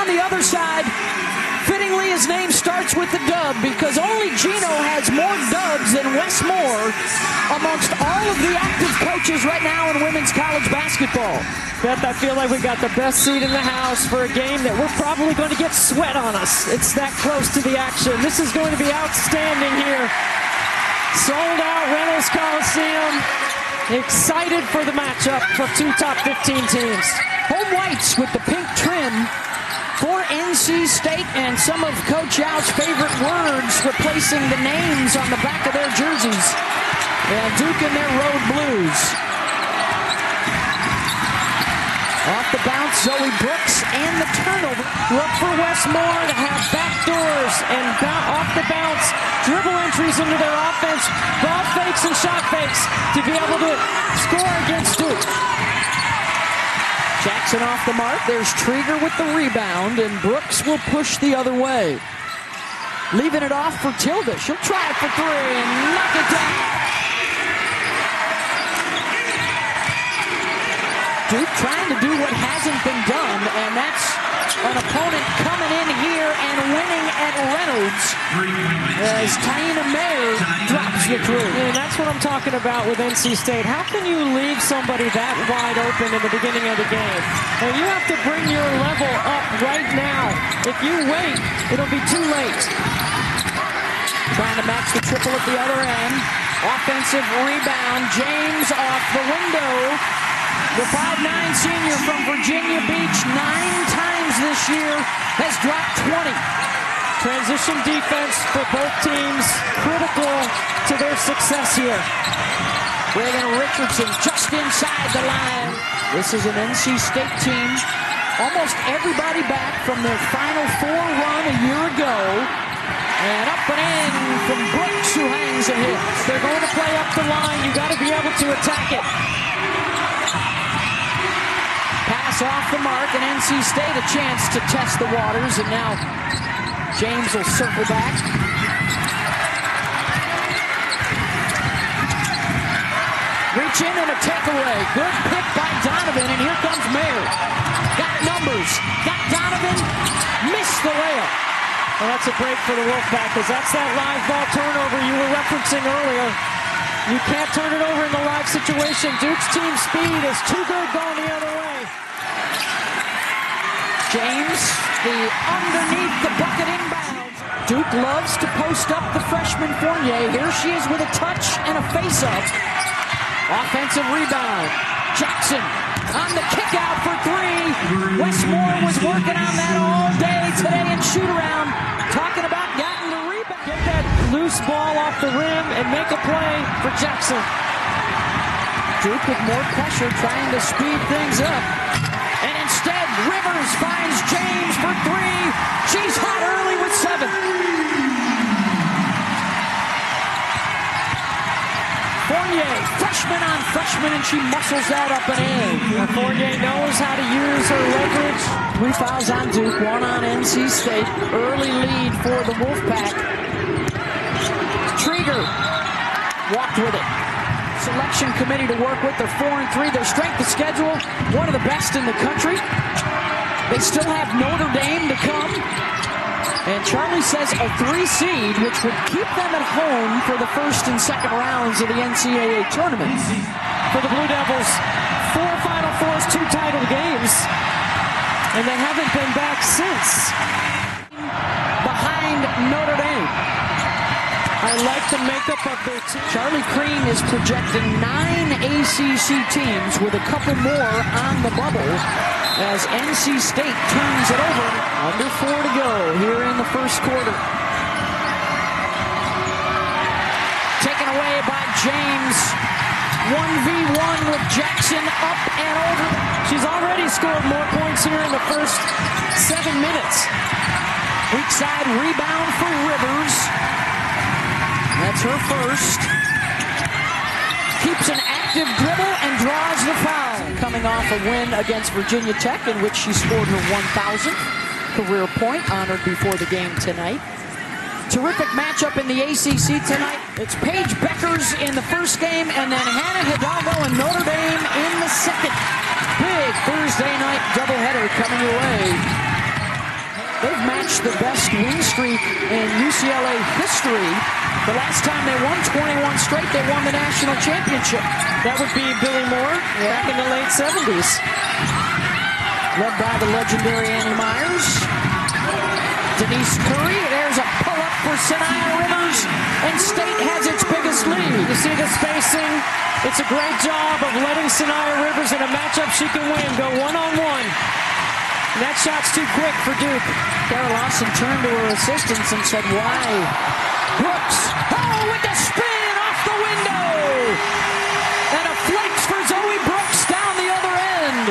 on the other side, fittingly, his name starts with the dub because only Gino has more dubs than Wes Moore amongst all of the active coaches right now in women's college basketball. Beth, I feel like we got the best seat in the house for a game that we're probably going to get sweat on us. It's that close to the action. This is going to be outstanding here. Sold out Reynolds Coliseum. Excited for the matchup for two top 15 teams. Home whites with the pink trim for NC State, and some of Coach Yow's favorite words replacing the names on the back of their jerseys. And Duke in their road blues. Off the bounce, Zoe Brooks, and the turnover. Look for Wes Moore to have backdoors and off the bounce, dribble entries into their offense, ball fakes and shot fakes to be able to score against Duke. Jackson off the mark. There's Trygger with the rebound, and Brooks will push the other way. Leaving it off for Tilda. She'll try it for three and knock it down. Duke trying to do what hasn't been done, and that's an opponent coming in here and winning at Reynolds as Taina Mayer drops the three. And that's what I'm talking about with NC State. How can you leave somebody that wide open in the beginning of the game? And you have to bring your level up right now. If you wait, it'll be too late. Trying to match the triple at the other end. Offensive rebound. James off the window. The 5'9" senior from Virginia Beach, 9 times this year, has dropped 20. Transition defense for both teams, critical to their success here. Reagan Richardson just inside the line. This is an NC State team. Almost everybody back from their Final Four run a year ago. And up and in from Brooks, who hangs a hit. They're going to play up the line. You got to be able to attack it. Pass off the mark, and NC State a chance to test the waters, and now James will circle back. Reach in and a takeaway. Good pick by Donovan, and here comes Mayer. Got numbers. Got Donovan. Missed the layup. Well, that's a break for the Wolfpack, because that's that live ball turnover you were referencing earlier. You can't turn it over in the live situation. Duke's team speed is too good going the other way. James, the underneath the bucket inbound. Duke loves to post up the freshman Fournier. Here she is with a touch and a face-up. Offensive rebound. Jackson on the kick out for three. Wes Moore was working on that all day today in shoot-around. Talking about getting the rebound. Get that loose ball off the rim and make a play for Jackson. Duke with more pressure, trying to speed things up. And instead, Rivers finds James for three. She's hot early with 7. Fournier, freshman on freshman, and she muscles that up and in. Now Fournier knows how to use her leverage. 3 fouls on Duke, 1 on NC State. Early lead for the Wolfpack. Trygger walked with it. Selection committee to work with. They're 4-3. Their strength of schedule, one of the best in the country. They still have Notre Dame to come. And Charlie says a 3 seed, which would keep them at home for the first and second rounds of the NCAA tournament. For the Blue Devils, 4 Final Fours, 2 title games. And they haven't been back since. Behind Notre Dame. I like the makeup of their team. Charlie Crean is projecting 9 ACC teams with a couple more on the bubble as NC State turns it over. Under 4 to go here in the first quarter. Taken away by James. 1v1 with Jackson up and over. She's already scored more points here in the first 7 minutes. Weak side rebound for Rivers. That's her first. Keeps an active dribble and draws the foul. Coming off a win against Virginia Tech in which she scored her 1,000th career point, honored before the game tonight. Terrific matchup in the ACC tonight. It's Paige Beckers in the first game, and then Hannah Hidalgo and Notre Dame in the second. Big Thursday night doubleheader coming your way. match the best win streak in UCLA history. The last time they won 21 straight, they won the national championship. That would be Billy Moore back in the late 70s. Led by the legendary Annie Myers. Denise Curry, there's a pull-up for Sanaya Rivers, and State has its biggest lead. You see the spacing? It's a great job of letting Sanaya Rivers in a matchup she can win go one-on-one. And that shot's too quick for Duke. Kara Lawson turned to her assistants and said, why? Brooks, oh, with the spin off the window! And a flex for Zoe Brooks down the other end.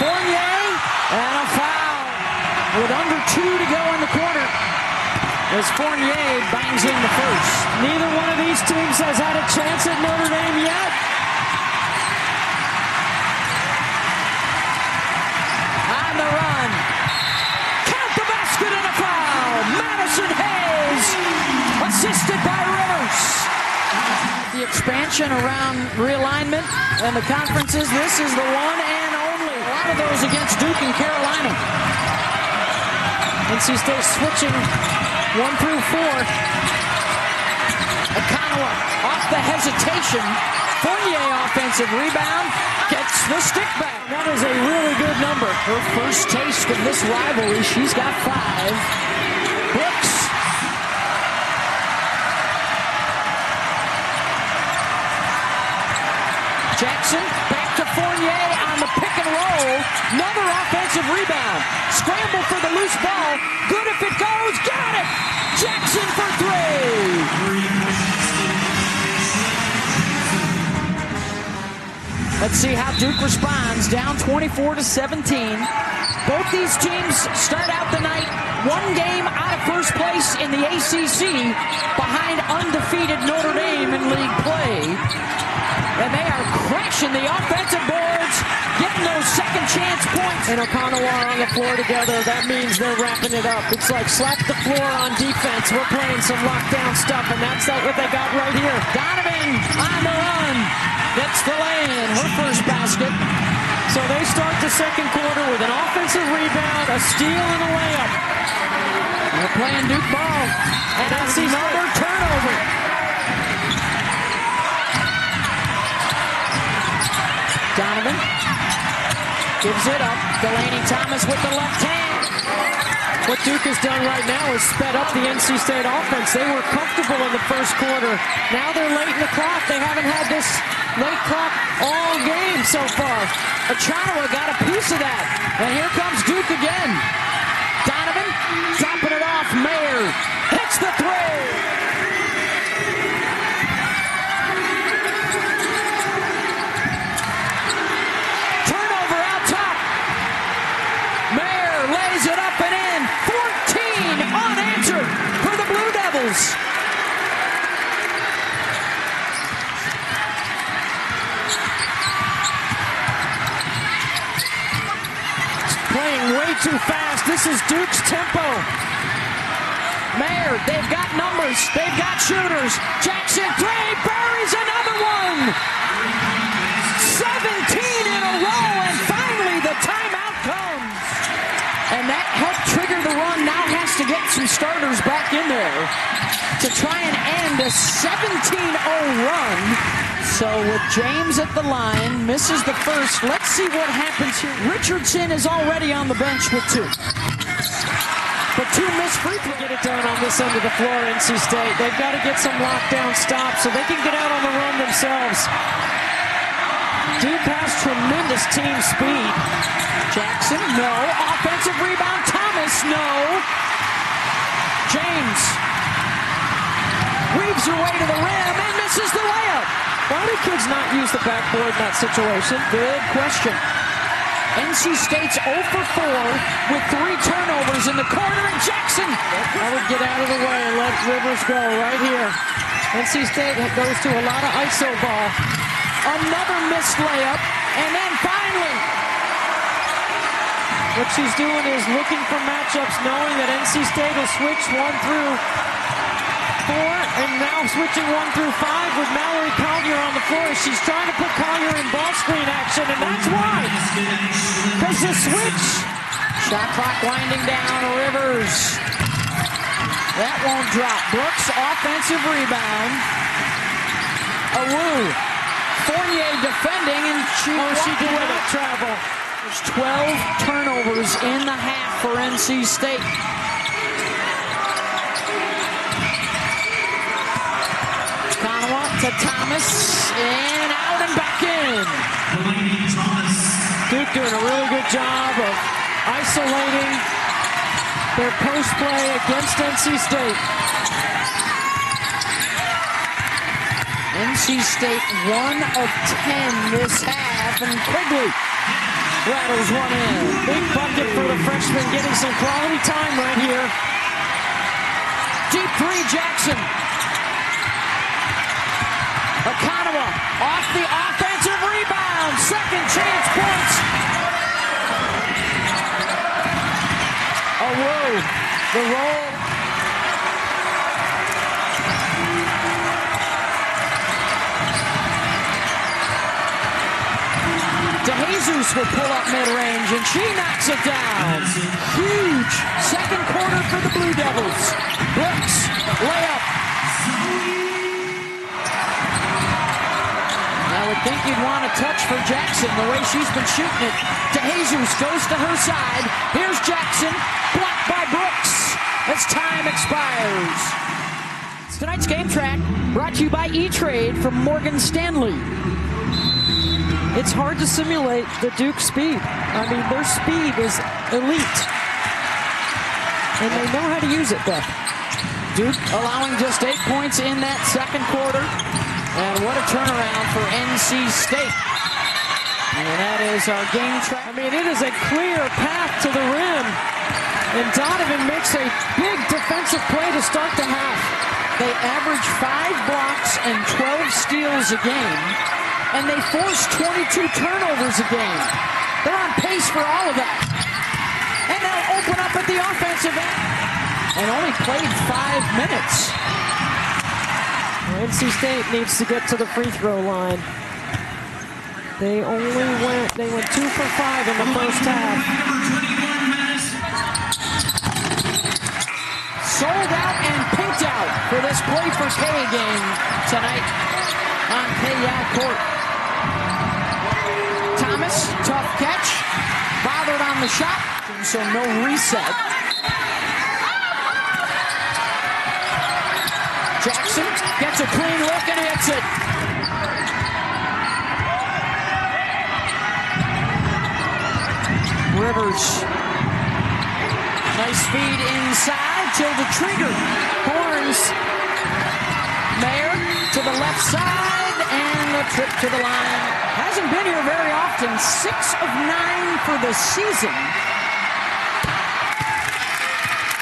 Fournier, and a foul with under 2 to go in the quarter as Fournier bangs in the first. Neither one of these teams has had a chance at Notre Dame yet. On the run. Count the basket and a foul. Madison Hayes, assisted by Rivers. The expansion around realignment and the conferences, this is the one and only. A lot of those against Duke and Carolina. NC State switching 1 through 4. Akanawa off the hesitation. Fournier offensive rebound, gets the stick back. That is a really good number. Her first taste of this rivalry, she's got 5. Brooks. Jackson back to Fournier on the pick and roll. Another offensive rebound. Scramble for the loose ball. Good if it goes. Got it! Jackson for 3. Let's see how Duke responds. Down 24-17. Both these teams start out the night 1 game out of first place in the ACC behind undefeated Notre Dame in league play. And they are crashing the offensive boards, getting those second chance points. And Okanawa on the floor together. That means they're wrapping it up. It's like slap the floor on defense. We're playing some lockdown stuff, and that's what they got right here. Donovan on the run. Gets the lay-in, her first basket. So they start the second quarter with an offensive rebound, a steal, and a layup. They're playing Duke ball. And that's another turnover. Donovan gives it up. Delaney Thomas with the left hand. What Duke has done right now is sped up the NC State offense. They were comfortable in the first quarter. Now they're late in the clock. They haven't had this late clock all game so far. Achanawa got a piece of that. And here comes Duke again. Donovan dropping it off. Mayer hits the 3. Lays it up and in. 14 unanswered for the Blue Devils. It's playing way too fast. This is Duke's tempo. Mayer, they've got numbers. They've got shooters. Jackson 3 buries another one. 17 in a row, and finally the timeout comes. And that helped trigger the run. Now has to get some starters back in there to try and end a 17-0 run. So with James at the line, misses the first. Let's see what happens here. Richardson is already on the bench with 2. But 2 missed free throws. Get it done on this end of the floor, NC State. They've got to get some lockdown stops so they can get out on the run themselves. Duke has tremendous team speed. Jackson, no. Offensive rebound, Thomas, no. James weaves her way to the rim and misses the layup. Why do kids not use the backboard in that situation? Good question. NC State's 0 for 4 with 3 turnovers in the corner, and Jackson. I would get out of the way and let Rivers go right here. NC State goes to a lot of ISO ball. Another missed layup, and then finally. What she's doing is looking for matchups, knowing that NC State will switch 1 through 4, and now switching 1 through 5 with Mallory Collier on the floor. She's trying to put Collier in ball screen action, and that's why. Because the switch. Shot clock winding down. Rivers. That won't drop. Brooks, offensive rebound. Awu. Fournier defending, and she did with not it. travel. There's 12 turnovers in the half for NC State. Conaway to Thomas, and out and back in. Duke doing a really good job of isolating their post play against NC State. NC State 1 of 10 this half, and Quigley rattles one in. Big bucket for the freshman, getting some quality time right here. Deep three, Jackson. Okonowa off the offensive rebound. Second chance points. Awu, the roll. DeJesus will pull up mid-range, and she knocks it down. Huge second quarter for the Blue Devils. Brooks, layup. I would think you'd want a touch for Jackson, the way she's been shooting it. DeJesus goes to her side. Here's Jackson, blocked by Brooks as time expires. Tonight's game track brought to you by E-Trade from Morgan Stanley. It's hard to simulate the Duke speed. I mean, their speed is elite. And they know how to use it, though. Duke allowing just 8 points in that second quarter. And what a turnaround for NC State. And that is our game track. I mean, it is a clear path to the rim. And Donovan makes a big defensive play to start the half. They average 5 blocks and 12 steals a game. And they force 22 turnovers a game. They're on pace for all of that. And they'll open up at the offensive end. And only played 5 minutes. Well, NC State needs to get to the free throw line. They went 2 for 5 in the first half. Sold out and pinked out for this Play4Kay game tonight on KYAL Court. Thomas, tough catch, bothered on the shot, so no reset. Jackson gets a clean look and hits it. Rivers, nice feed inside, Tilda Trygger, Horns, Mayer to the left side, and the trip to the line. Hasn't been here very often. 6 of 9 for the season.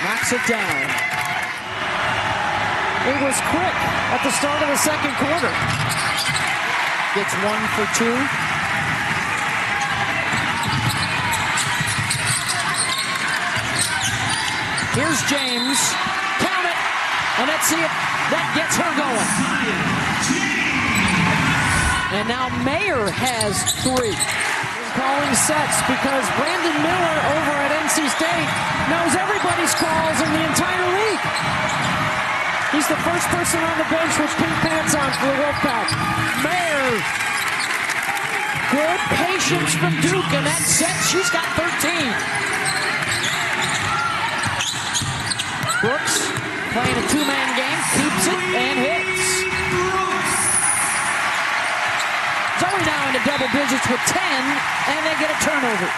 Knocks it down. It was quick at the start of the second quarter. Gets 1 for 2. Here's James. Count it. And let's see if that gets her going. And now Mayer has 3. Calling sets because Brandon Miller over at NC State knows everybody's calls in the entire league. He's the first person on the bench with pink pants on for the Wolfpack. Mayer. Good patience from Duke in that set. She's got 13. Brooks playing a 2-man game, keeps it and hits. Zoe now into double digits with 10, and they get a turnover.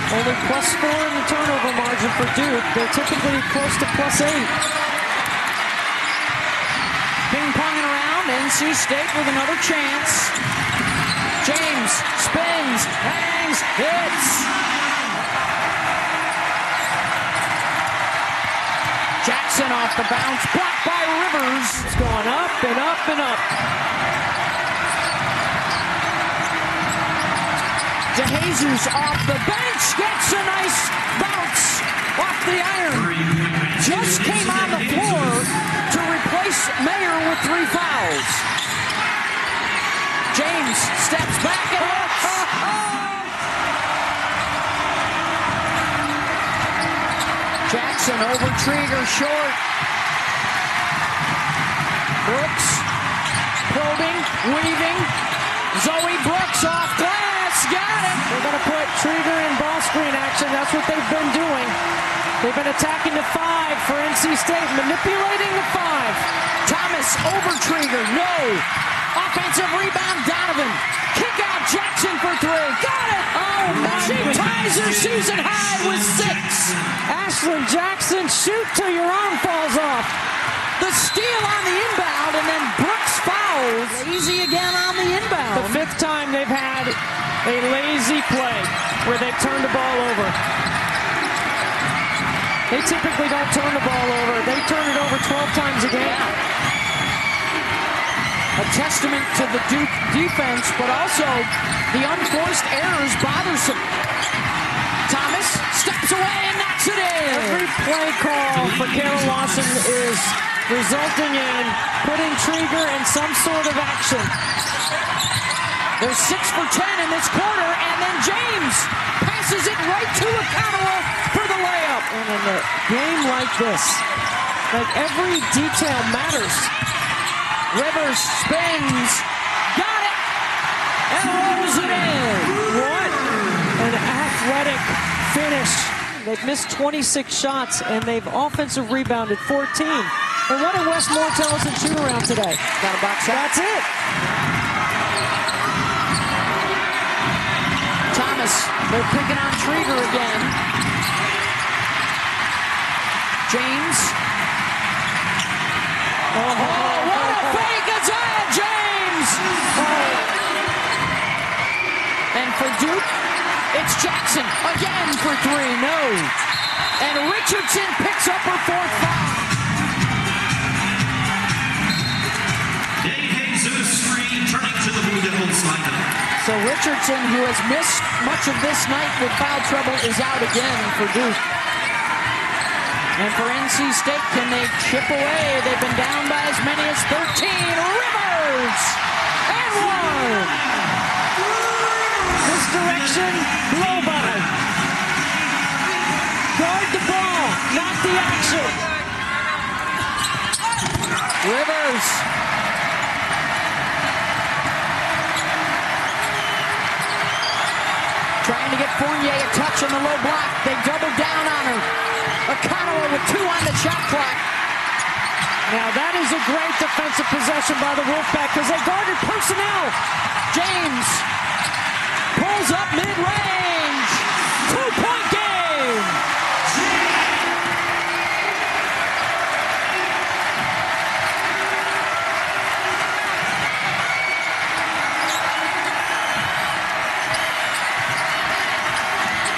Only +4 in the turnover margin for Duke. They're typically close to +8. Ping-ponging around, NC State with another chance. James spins, hangs, hits. Jackson off the bounce, blocked by Rivers. It's going up and up and up. DeJesus off the bench gets a nice bounce off the iron. Just came on the floor to replace Mayer with 3 fouls. James steps back and hits. Jackson over Trygger, short. Brooks probing, weaving. Zoe Brooks off glass, got it. They're going to put Trygger in ball screen action. That's what they've been doing. They've been attacking the 5 for NC State, manipulating the 5. Thomas over Trygger, no. Offensive rebound, Donovan. Kick out, Jackson for 3. Got it. Oh, my. She ties her season high with 6. Ashlyn Jackson, shoot till your arm falls off. The steal on the inbound, and then Brooks fouls. Lazy again on the inbound. The 5th time they've had a lazy play where they've turned the ball over. They typically don't turn the ball over. They turn it over 12 times a game. Yeah. A testament to the Duke defense, but also the unforced errors bothersome. Thomas steps away and knocks it in. Every play call for Carol Lawson is resulting in putting Trygger in some sort of action. They're 6 for 10 in this quarter, and then James passes it right to Akanawa for the layup. And in a game like this, like every detail matters. Rivers spins, got it, and rolls it in. What an athletic finish. They've missed 26 shots, and they've offensive rebounded 14. And what did Westmore tell us in shoot-around today? Got a box shot. That's it. Thomas, they're picking on Trygger again. James. Oh, what a fake! Aziaha James! And for Duke, it's Jackson again for 3. No. And Richardson picks up her 4th foul. So Richardson, who has missed much of this night with foul trouble, is out again for Duke. And for NC State, can they chip away? They've been down by as many as 13. Rivers! And 1! Misdirection, blow by. Guard the ball, not the action. Rivers. Trying to get Fournier a touch on the low block. They double down on her. Akanawa with 2 on the shot clock. Now that is a great defensive possession by the Wolfpack because they guarded personnel. James pulls up mid-range. 2-point game.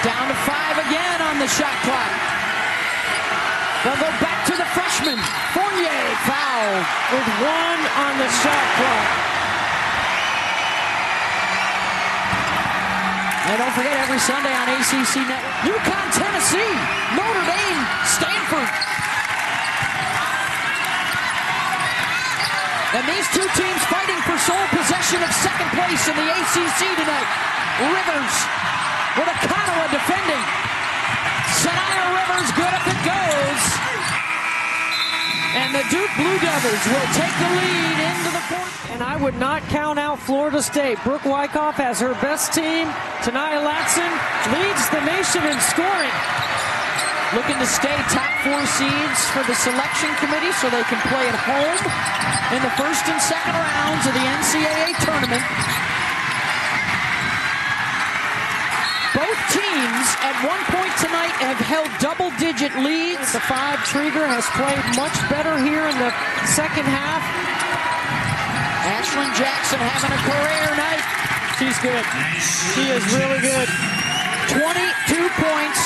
Down to 5 again on the shot clock. They'll go back to the freshman. Fournier fouled with 1 on the shot clock. And don't forget, every Sunday on ACC Network, UConn, Tennessee, Notre Dame, Stanford. And these 2 teams fighting for sole possession of 2nd place in the ACC tonight. Rivers with Akanawa defending. Sanaya Rivers, good if it goes. And the Duke Blue Devils will take the lead into the 4th. And I would not count out Florida State. Brooke Wyckoff has her best team. Tanaya Latson leads the nation in scoring. Looking to stay top 4 seeds for the selection committee so they can play at home in the 1st and 2nd rounds of the NCAA tournament. Both teams at one point tonight have held double-digit leads. The 5, Trygger, has played much better here in the 2nd half. Ashlyn Jackson having a career night. She's good. She is really good. 22 points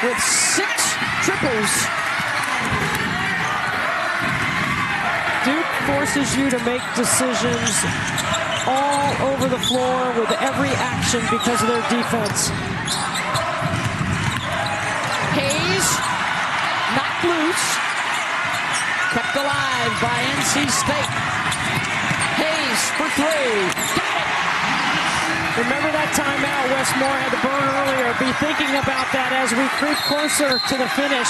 with 6 triples. Duke forces you to make decisions all over the floor with every action because of their defense. Hayes, knocked loose, kept alive by NC State. Hayes for three, got it! Remember that timeout Westmore had to burn earlier. Be thinking about that as we creep closer to the finish.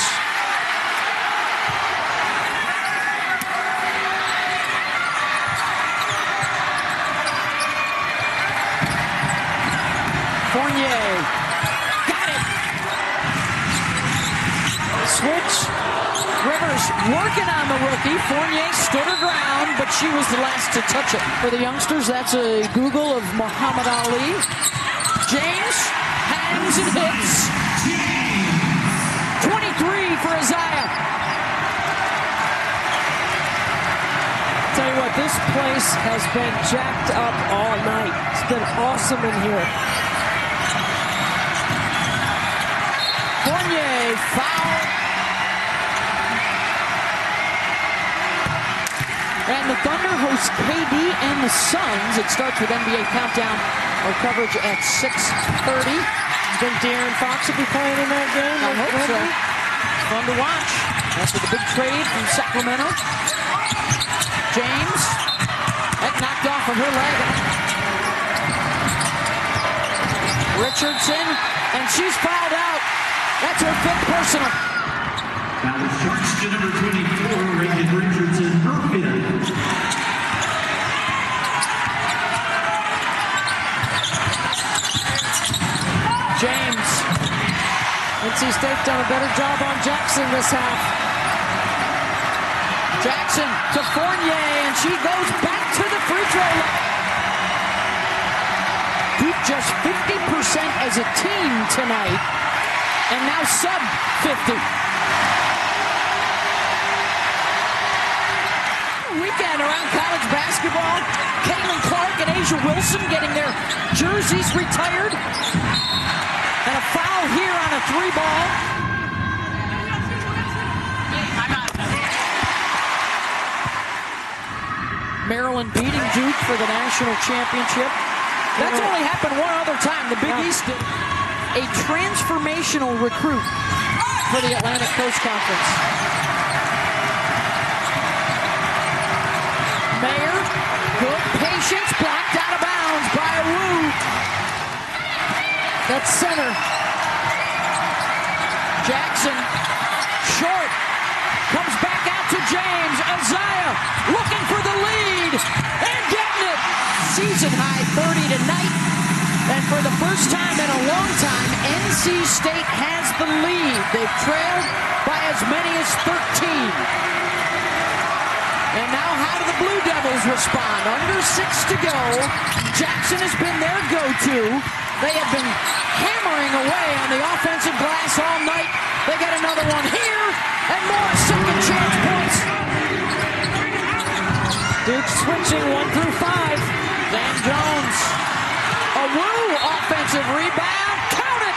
Fournier, got it! Switch, Rivers working on the rookie. Fournier stood her ground, but she was the last to touch it. For the youngsters, that's a Google of Muhammad Ali. James hangs and hits. 23 for Aziaha. Tell you what, this place has been jacked up all night. It's been awesome in here. Fournier, foul. And the Thunder host KD and the Suns. It starts with NBA Countdown or coverage at 6:30. Think De'Aaron Fox will be playing in that game? I hope so. Fun to watch. After the big trade from Sacramento. James. That knocked off of her leg. Richardson. And she's fouled out. That's her fifth personal. Now the charge to number 24, Reagan Richardson, her fifth. James. NC State done a better job on Jackson this half. Jackson to Fournier, and she goes back to the free throw line. Duke just 50% as a team tonight, and now sub 50. Weekend around college basketball. Caitlin Clark and Asia Wilson getting their jerseys retired. And a foul here on a three ball. Maryland beating Duke for the national championship. That's only happened one other time. The Big East did. A transformational recruit for the Atlantic Coast Conference. Mayer, good patience, blocked out of bounds by Wu. That's center. Jackson, short, comes back out to James. Aziaha looking for the lead and getting it. Season high 30 tonight. And for the first time in a long time, NC State has the lead. They've trailed by as many as 13. And now how do the Blue Devils respond? Under 6 to go. Jackson has been their go-to. They have been hammering away on the offensive glass all night. They got another one here and more second chance points. Duke switching 1 through 5. Van Jones. A Wu offensive rebound. Count it.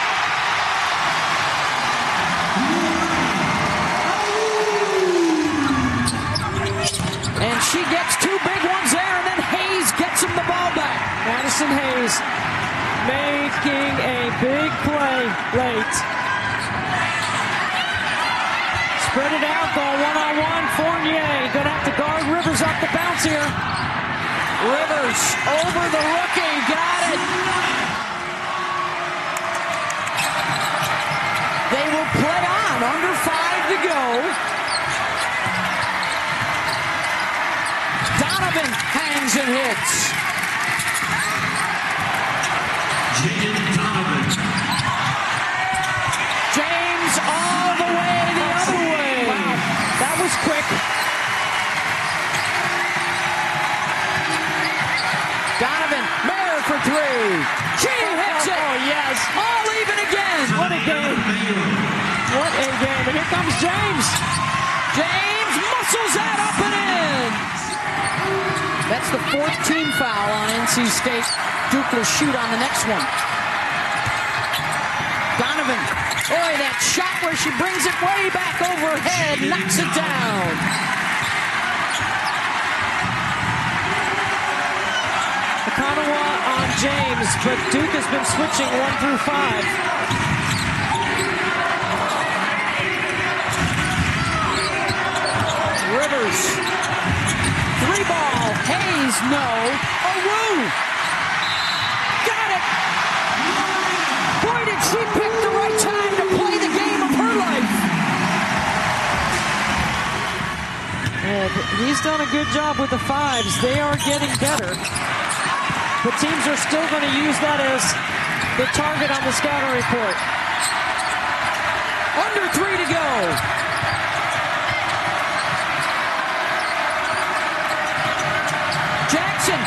And she gets two big ones there, and then Hayes gets him the ball back. Madison Hayes making a big play late. Spread it out, go one-on-one. Fournier gonna have to guard Rivers off the bounce here. Rivers over the rookie, got it. They will play on, under 5 to go. Donovan hangs and hits. Donovan. James all the way the other way. Wow, that was quick. Donovan, Mayer for three. She hits it. Oh, yes. All even again. What a game. What a game. And here comes James. James muscles that up and in. That's the 4th team foul on NC State. Duke will shoot on the next one. Donovan. Boy, that shot where she brings it way back overhead, knocks it down. I James, but Duke has been switching 1 through 5. Rivers. 3-ball. Hayes, no. Woo! Got it! Boy, did she pick the right time to play the game of her life. And he's done a good job with the 5s. They are getting better. But teams are still going to use that as the target on the scouting report. Under 3 to go. Jackson.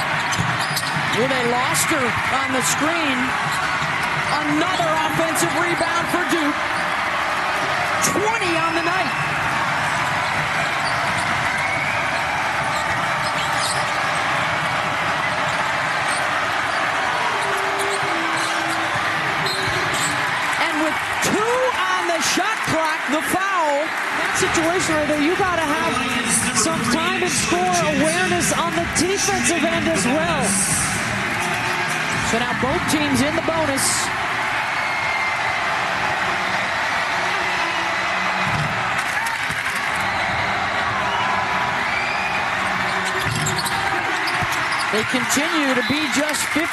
Well, they lost her on the screen. Another offensive rebound for Duke. 20 on the night. Shot clock, the foul. That situation right there, you got to have some time and score awareness on the defensive end as well. So now both teams in the bonus. They continue to be just 50%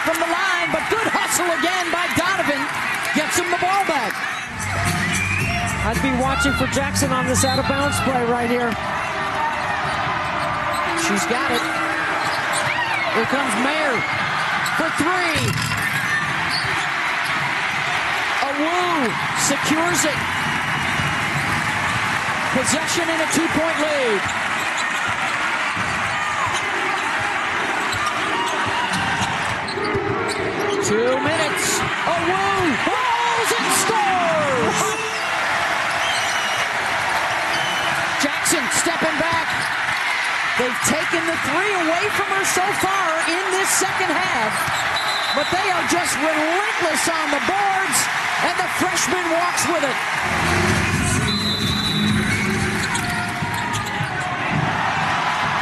from the line, but good hustle again by Donovan. Gets him the ball back. I'd be watching for Jackson on this out-of-bounds play right here. She's got it. Here comes Mayer for 3. Wu secures it. Possession and a 2-point lead. Two minutes. Wu balls and scores. Jackson stepping back. They've taken the 3 away from her so far in this second half, but they are just relentless on the boards, and the freshman walks with it.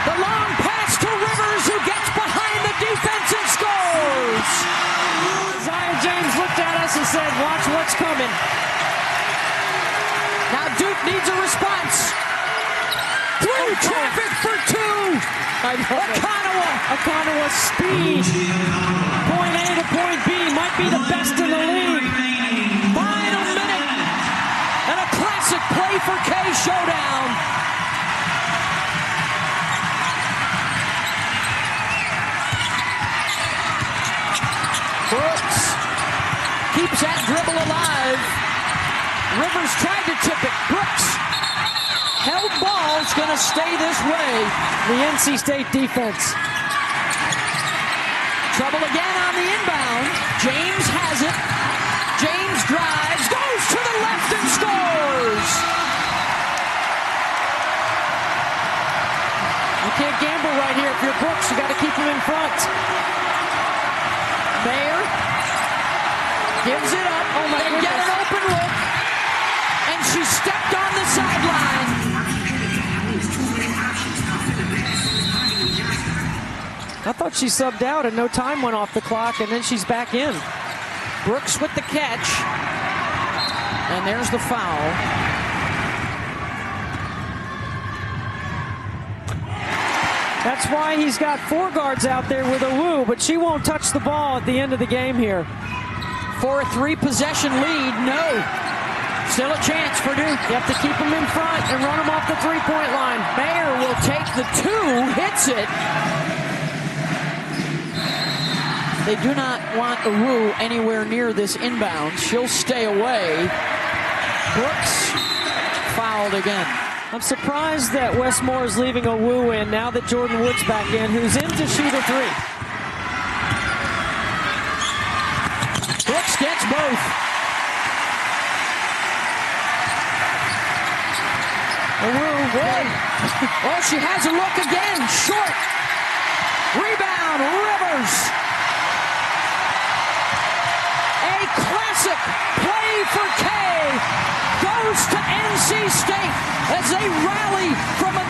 The long pass to Rivers, who gets behind the defense and scores. Aziaha James looked at us and said, watch what's coming. Now Duke needs a response. Through traffic for 2. Okonawa speed. Point A to point B might be the best in the league. Final minute. And a classic Play4Kay showdown. Brooks keeps that dribble alive. Rivers tried to tip it. Brooks held ball's going to stay this way. The NC State defense. Trouble again on the inbound. James has it. James drives, goes to the left and scores. You can't gamble right here. If you're Brooks, you got to keep him in front. Mayer gives it up. Oh my goodness. Get an open look. And she stepped on the sideline. I thought she subbed out and no time went off the clock, and then she's back in. Brooks with the catch. And there's the foul. That's why he's got 4 guards out there with Wu, but she won't touch the ball at the end of the game here. For a 3-possession lead, no. Still a chance for Duke. You have to keep him in front and run him off the 3-point line. Mayer will take the 2, hits it. They do not want Wu anywhere near this inbound. She'll stay away. Brooks fouled again. I'm surprised that Westmore is leaving Wu in now that Jordan Wood's back in, who's in to shoot a 3. Brooks gets both. Oh, she has a look again. Short. Rebound. Rivers. A classic Play4Kay goes to NC State as they rally from a